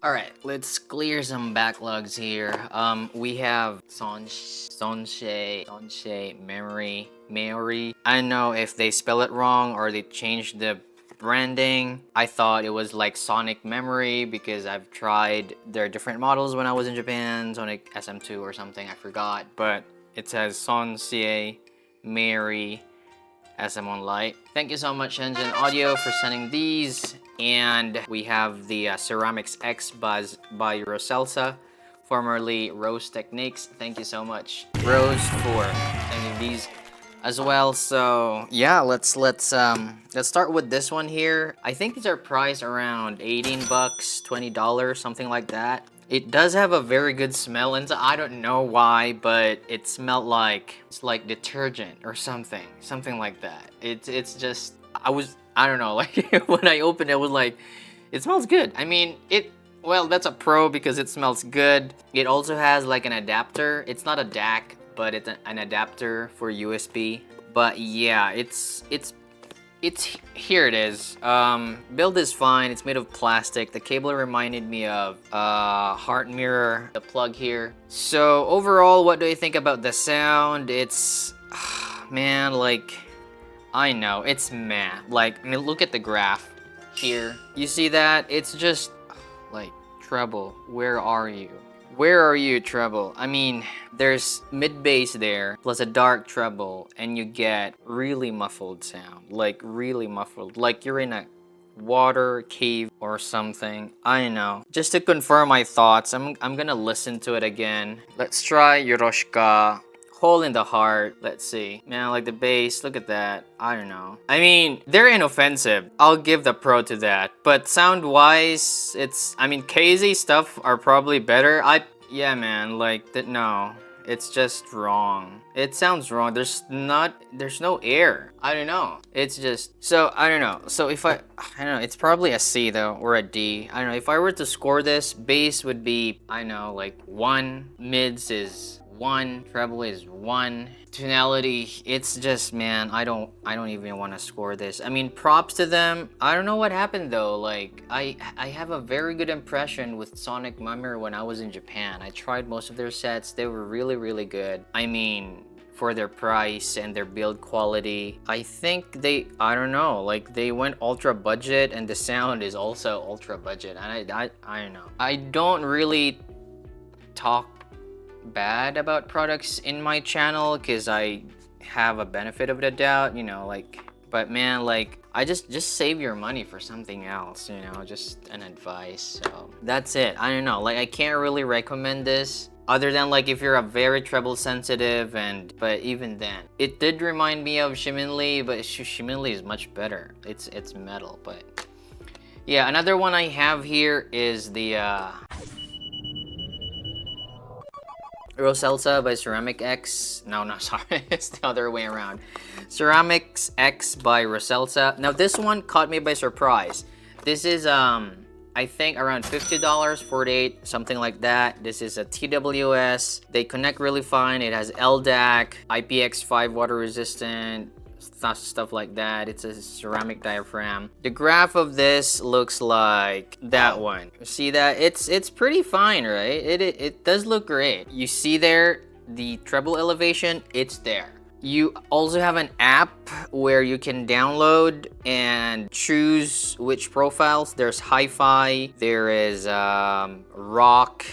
Alright, let's clear some backlogs here. We have Sonshe, Memory. I don't know if they spell it wrong or they changed the branding. I thought it was like Sonic Memory because I've tried their different models when I was in Japan, Sonic SM2 or something, I forgot. But it says Sonshe, Mary, SM1 Lite. Thank you so much Engine Audio for sending these. And we have the Ceramics X by Roseselsa, formerly Rose Techniques. Thank you so much, Rose, for sending these as well. So yeah, let's start with this one here. I think these are priced around 18 bucks, $20, something like that. It does have a very good smell, and I don't know why, but it smelled like it's like detergent or something like that. It's just I don't know, like when I opened it, was like, it smells good. I mean, well, that's a pro because it smells good. It also has like an adapter. It's not a DAC, but it's an adapter for USB. But yeah, it's here it is. Build is fine. It's made of plastic. The cable reminded me of heart mirror, the plug here. So overall, what do you think about the sound? It's man, like, I know it's meh. Like, I mean, look at the graph here. You see that? It's just like, treble, where are you? Where are you, treble? I mean, there's mid bass there plus a dark treble, and you get really muffled sound, like really muffled, like you're in a water cave or something. I don't know. Just to confirm my thoughts, I'm gonna listen to it again. Let's try Yorushika. Hole in the Heart. Let's see. Man, like the bass, look at that. I don't know. I mean, they're inoffensive. I'll give the pro to that. But sound-wise, I mean, KZ stuff are probably better. Yeah, man, like, no. It's just wrong. It sounds wrong. There's no air. I don't know. It's just, so, I don't know. So if I don't know, it's probably a C though, or a D. I don't know. If I were to score this, bass would be, I don't know, like 1. Mids is 1, treble is 1, tonality, it's just, man, I don't even want to score this. I mean, props to them. I don't know what happened though. Like, I have a very good impression with Sonic Memory when I was in Japan. I tried most of their sets. They were really good. I mean, for their price and their build quality, I think I don't know, like they went ultra budget, and the sound is also ultra budget. And I don't know. I don't really talk bad about products in my channel because I have a benefit of the doubt, you know, like, but man, like, I just save your money for something else, you know, just an advice. So that's it. I don't know, like, I can't really recommend this other than like if you're a very treble sensitive, but even then, it did remind me of Shiminli, but Shiminli is much better. It's metal. But yeah, another one I have here is the Roseselsa by Ceramic X. No, sorry, it's the other way around. Ceramics X by Roseselsa. Now this one caught me by surprise. This is I think around $50, 48, something like that. This is a TWS. They connect really fine. It has LDAC, IPX5 water resistant, stuff like that. It's a ceramic diaphragm. The graph of this looks like that one. See that? It's pretty fine, right? It does look great. You see there the treble elevation, it's there. You also have an app where you can download and choose which profiles. There's hi-fi, there is rock,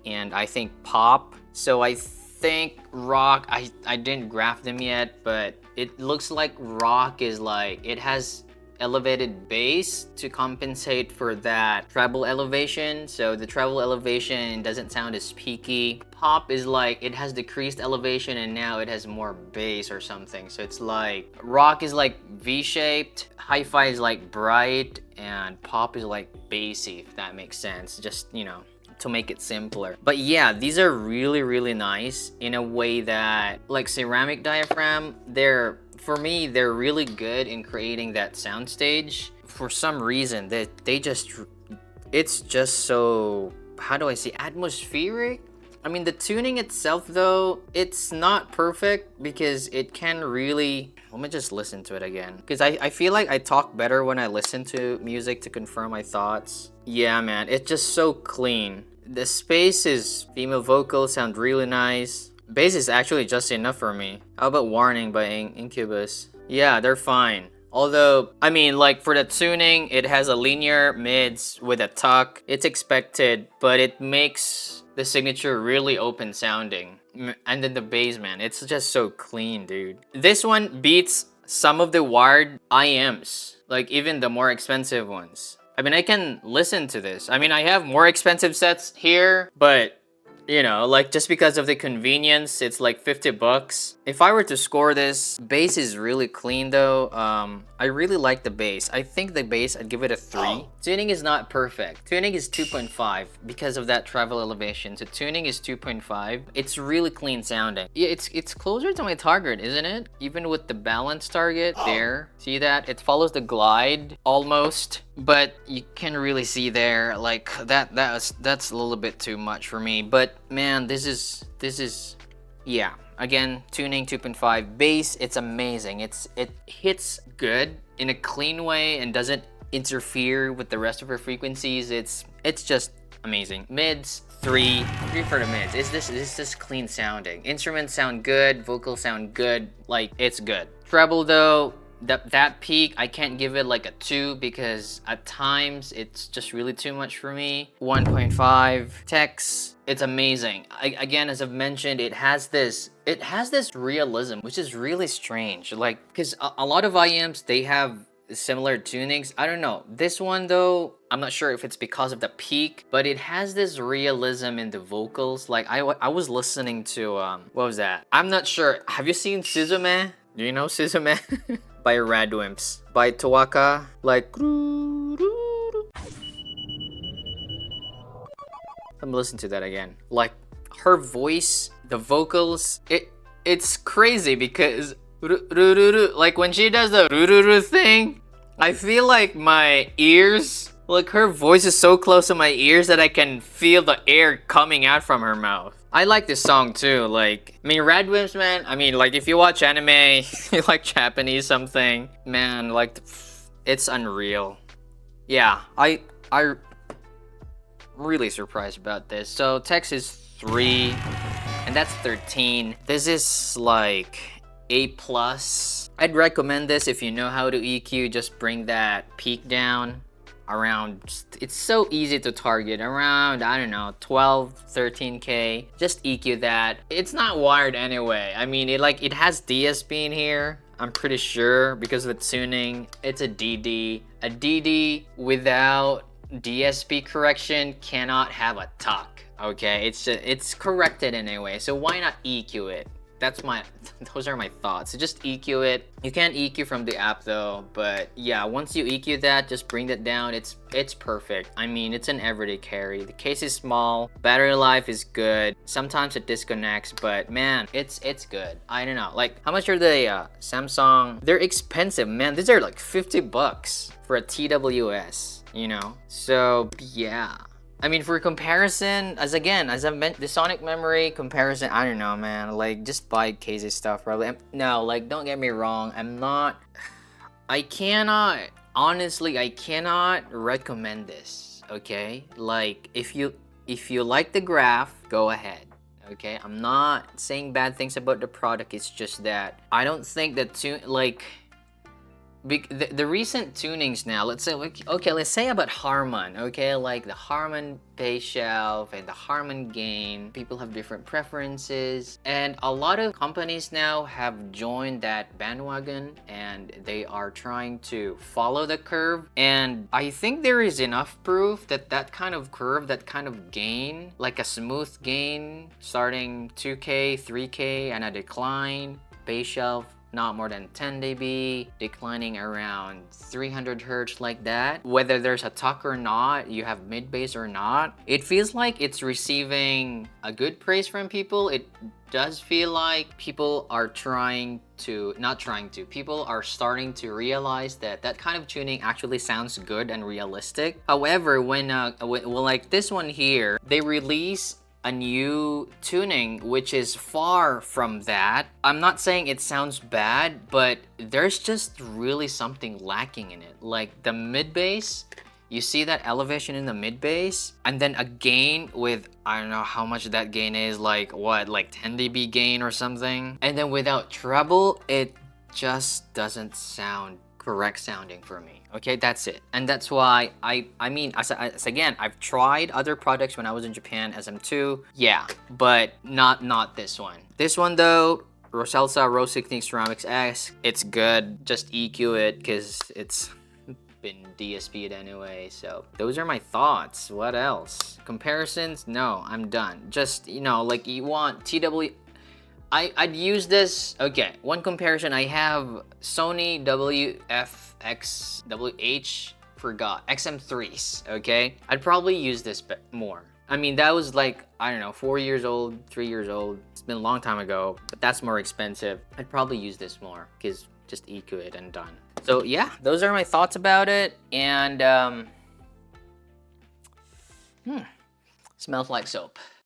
and I think pop. So I think rock, I didn't graph them yet, but it looks like rock is like, it has elevated bass to compensate for that treble elevation. So the treble elevation doesn't sound as peaky. Pop is like, it has decreased elevation and now it has more bass or something. So it's like, rock is like V-shaped, hi-fi is like bright, and pop is like bassy, if that makes sense. Just, you know, to make it simpler. But yeah, these are really nice in a way that, like ceramic diaphragm, for me, they're really good in creating that soundstage. For some reason, it's just so, how do I say, atmospheric? I mean, the tuning itself though, it's not perfect because it can really, let me just listen to it again. Because I feel like I talk better when I listen to music to confirm my thoughts. Yeah, man, it's just so clean. The space female vocals sound really nice. Bass is actually just enough for me. How about Warning by Incubus? Yeah, they're fine. Although, I mean, like for the tuning, it has a linear mids with a tuck. It's expected, but it makes the signature really open sounding. And then the bass, man, it's just so clean, dude. This one beats some of the wired IMs, like even the more expensive ones. I mean, I can listen to this. I mean, I have more expensive sets here, but you know, like just because of the convenience, it's like 50 bucks. If I were to score this, bass is really clean though. I really like the bass. I think the bass, I'd give it a 3. Tuning is not perfect. Tuning is 2.5 because of that treble elevation. So tuning is 2.5. It's really clean sounding. Yeah, it's closer to my target, isn't it? Even with the balance target there. See that? It follows the glide almost. But you can really see there, like that's a little bit too much for me. But man, this is yeah. Again, tuning 2.5, bass, it's amazing. It hits good in a clean way and doesn't interfere with the rest of her frequencies. It's just amazing. Mids 3 for the mids. Is this clean sounding? Instruments sound good, vocals sound good, like it's good. Treble though, that peak, I can't give it like a 2 because at times it's just really too much for me. 1.5. Text, it's amazing. Again, as I've mentioned, it has this realism, which is really strange. Like, because a lot of IMs, they have similar tunings. I don't know. This one though, I'm not sure if it's because of the peak, but it has this realism in the vocals. Like I was listening to what was that? I'm not sure. Have you seen Suzume? Do you know Suzume? By Radwimps. By Tawaka. Like let me listen to that again. Like her voice, the vocals, it's crazy because like when she does the thing, I feel like my ears, like her voice is so close to my ears that I can feel the air coming out from her mouth. I like this song too. Like, I mean, Radwimps, man. I mean, like if you watch anime, you like Japanese something, man, like it's unreal. Yeah, I really surprised about this. So text is 3, and that's 13. This is like A+. I'd recommend this if you know how to EQ. Just bring that peak down around, it's so easy to target, around, I don't know, 12, 13K. Just EQ that. It's not wired anyway. I mean, it has DSP in here, I'm pretty sure, because of the tuning. It's a DD. A DD without DSP correction cannot have a tuck, okay? It's corrected anyway, so why not EQ it? Those are my thoughts. So just EQ it. You can't EQ from the app though, but yeah, once you EQ that, just bring that down. It's perfect. I mean, it's an everyday carry. The case is small, battery life is good. Sometimes it disconnects, but man, it's good. I don't know. Like, how much are they? Samsung? They're expensive, man. These are like 50 bucks for a TWS, you know? So yeah. I mean, for comparison, as I meant, the sonic memory comparison, I don't know, man. Like, just buy Casey stuff, probably. No, like, don't get me wrong. I cannot recommend this, okay? Like, if you like the graph, go ahead, okay? I'm not saying bad things about the product. It's just that I don't think that the recent tunings now, let's say about Harman, okay, like the Harman bass shelf and the Harman gain, people have different preferences, and a lot of companies now have joined that bandwagon and they are trying to follow the curve. And I think there is enough proof that that kind of curve, that kind of gain, like a smooth gain starting 2K, 3K and a decline, bass shelf not more than 10 dB, declining around 300 Hz, like that. Whether there's a tuck or not, you have mid bass or not, it feels like it's receiving a good praise from people. It does feel like people are starting to realize that that kind of tuning actually sounds good and realistic. However, when like this one here, they release a new tuning which is far from that. I'm not saying it sounds bad, but there's just really something lacking in it. Like the mid bass, you see that elevation in the mid bass, and then a gain with, I don't know how much that gain is, like what, like 10 dB gain or something. And then without treble, it just doesn't sound correct sounding for me. Okay, that's it. And that's why I mean, as again, I've tried other products when I was in Japan, SM2, yeah, but not this one. This one though, Roseselsa Rose Technique Ceramics X, it's good. Just EQ it because it's been DSP'd anyway. So those are my thoughts. What else? Comparisons? No, I'm done. Just, you know, like you want I'd use this. Okay, one comparison. I have Sony WF-X-WH, forgot, XM3s, okay? I'd probably use this more. I mean, that was like, I don't know, 4 years old, 3 years old. It's been a long time ago, but that's more expensive. I'd probably use this more because just EQ it and done. So yeah, those are my thoughts about it. And smells like soap.